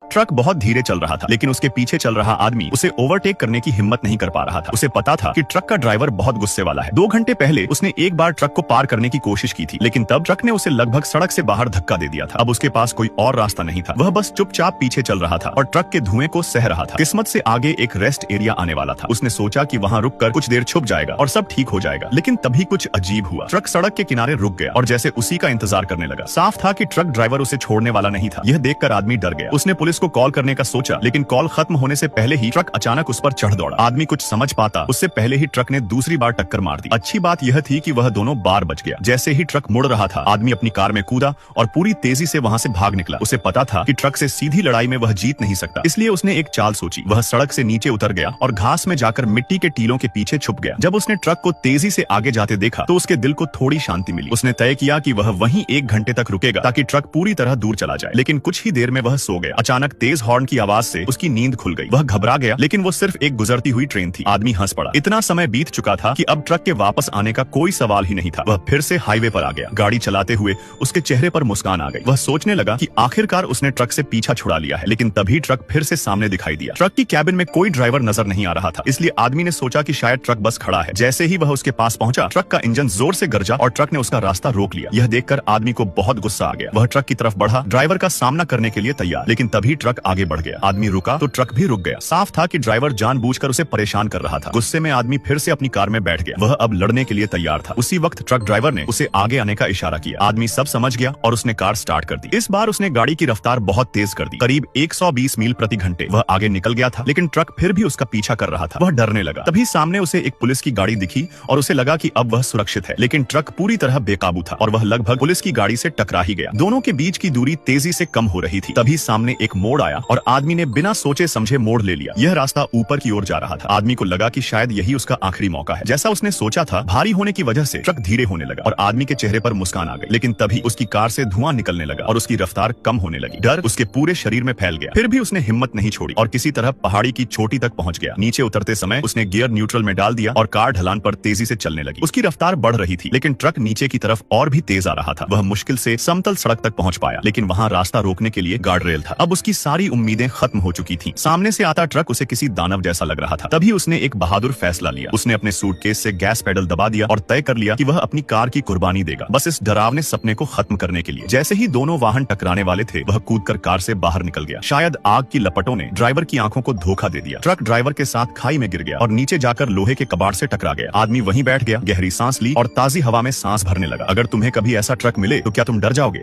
Truck बहुत धीरे चल रहा था, लेकिन उसके पीछे चल रहा आदमी उसे ओवरटेक करने की हिम्मत नहीं कर पा रहा था। उसे पता था कि ट्रक का ड्राइवर बहुत गुस्से वाला है। 2 घंटे पहले उसने एक बार ट्रक को पार करने की कोशिश की थी, लेकिन तब ट्रक ने उसे लगभग सड़क से बाहर धक्का दे दिया था। अब उसके पास कोई और रास्ता नहीं था। वह बस चुपचाप पीछे चल रहा था और ट्रक के धुएं को सह रहा था। किस्मत से आगे एक रेस्ट एरिया आने वाला था। उसने सोचा कि वहां रुककर कुछ देर छुप जाएगा और सब ठीक हो जाएगा, लेकिन तभी कुछ अजीब हुआ। ट्रक सड़क के किनारे रुक गया और जैसे उसी का इंतजार करने लगा। साफ था कि ट्रक ड्राइवर उसे छोड़ने वाला नहीं था। यह देखकर आदमी डर गया। उसने पुलिस को कॉल करने का सोचा, लेकिन कॉल खत्म होने से पहले ही ट्रक अचानक उस पर चढ़ दौड़ा। आदमी कुछ समझ पाता उससे पहले ही ट्रक ने दूसरी बार टक्कर मार दी। अच्छी बात यह थी कि वह दोनों बार बच गया। जैसे ही ट्रक मुड़ रहा था, आदमी अपनी कार में कूदा और पूरी तेजी से वहां से भाग निकला। उसे पता था कि ट्रक से सीधी लड़ाई में वह जीत नहीं सकता, इसलिए उसने एक चाल सोची। वह सड़क से नीचे उतर गया और घास में जाकर मिट्टी के टीलों के पीछे छुप गया। जब उसने ट्रक को तेजी से आगे जाते देखा तो उसके दिल को थोड़ी शांति मिली। उसने तय किया कि वह वहीं 1 घंटे तक रुकेगा ताकि ट्रक पूरी तरह दूर चला जाए। लेकिन कुछ ही देर में वह सो गया। अचानक तेज हॉर्न की आवाज से उसकी नींद खुल गई। वह घबरा गया, लेकिन वो सिर्फ एक गुजरती हुई ट्रेन थी। आदमी हंस पड़ा। इतना समय बीत चुका था कि अब ट्रक के वापस आने का कोई सवाल ही नहीं था। वह फिर से हाईवे पर आ गया। गाड़ी चलाते हुए उसके चेहरे पर मुस्कान आ गई। वह सोचने लगा कि आखिरकार उसने ट्रक से पीछा छुड़ा लिया है। लेकिन तभी ट्रक फिर से सामने दिखाई दिया। ट्रक की कैबिन में कोई ड्राइवर नजर नहीं आ रहा था, इसलिए आदमी ने सोचा कि शायद ट्रक बस खड़ा है। जैसे ही वह उसके पास पहुंचा, ट्रक का इंजन जोर से गरजा और ट्रक ने उसका रास्ता रोक लिया। यह देखकर आदमी को बहुत गुस्सा आ गया। वह ट्रक की तरफ बढ़ा, ड्राइवर का सामना करने के लिए तैयार। लेकिन तभी ट्रक आगे बढ़ गया। आदमी रुका तो ट्रक भी रुक गया। साफ था कि ड्राइवर जानबूझकर उसे परेशान कर रहा था। गुस्से में आदमी फिर से अपनी कार में बैठ गया। वह अब लड़ने के लिए तैयार था। उसी वक्त ट्रक ड्राइवर ने उसे आगे आने का इशारा किया। आदमी सब समझ गया और उसने कार स्टार्ट कर दी। इस बार उसने गाड़ी की रफ्तार बहुत तेज कर दी, करीब 120 मील प्रति घंटे। वह आगे निकल गया था, लेकिन ट्रक फिर भी उसका पीछा कर रहा था। वह डरने लगा। तभी सामने उसे एक पुलिस की गाड़ी दिखी और उसे लगा कि अब वह सुरक्षित है। लेकिन ट्रक पूरी तरह बेकाबू था और वह लगभग पुलिस की गाड़ी से टकरा ही गया। दोनों के बीच की दूरी तेजी से कम हो रही थी। तभी सामने एक मोड़ आया और आदमी ने बिना सोचे समझे मोड़ ले लिया। यह रास्ता ऊपर की ओर जा रहा था। आदमी को लगा कि शायद यही उसका आखिरी मौका है। जैसा उसने सोचा था, भारी होने की वजह से ट्रक धीरे होने लगा और आदमी के चेहरे पर मुस्कान आ गई। लेकिन तभी उसकी कार से धुआं निकलने लगा और उसकी रफ्तार कम होने लगी। डर उसके पूरे शरीर में फैल गया। फिर भी उसने हिम्मत नहीं छोड़ी और किसी तरह पहाड़ी की चोटी तक पहुंच गया। नीचे उतरते समय उसने गियर न्यूट्रल में डाल दिया और कार ढलान पर तेजी से चलने लगी। उसकी रफ्तार बढ़ रही थी, लेकिन ट्रक नीचे की तरफ और भी तेज आ रहा था। वह मुश्किल से समतल सड़क तक पहुंच पाया, लेकिन वहां रास्ता रोकने के लिए गार्ड रेल था। अब उसकी सारी उम्मीदें खत्म हो चुकी थी। सामने से आता ट्रक उसे किसी दानव जैसा लग रहा था। तभी उसने एक बहादुर फैसला लिया। उसने अपने सूटकेस से गैस पेडल दबा दिया और तय कर लिया कि वह अपनी कार की कुर्बानी देगा, बस इस डरावने सपने को खत्म करने के लिए। जैसे ही दोनों वाहन टकराने वाले थे, वह कूदकर कार से बाहर निकल गया। शायद आग की लपटों ने ड्राइवर की आंखों को धोखा दे दिया। ट्रक ड्राइवर के साथ खाई में गिर गया और नीचे जाकर लोहे के कबाड़ से टकरा गया। आदमी वहीं बैठ गया, गहरी सांस ली और ताजी हवा में सांस भरने लगा। अगर तुम्हें कभी ऐसा ट्रक मिले तो क्या तुम डर जाओगे?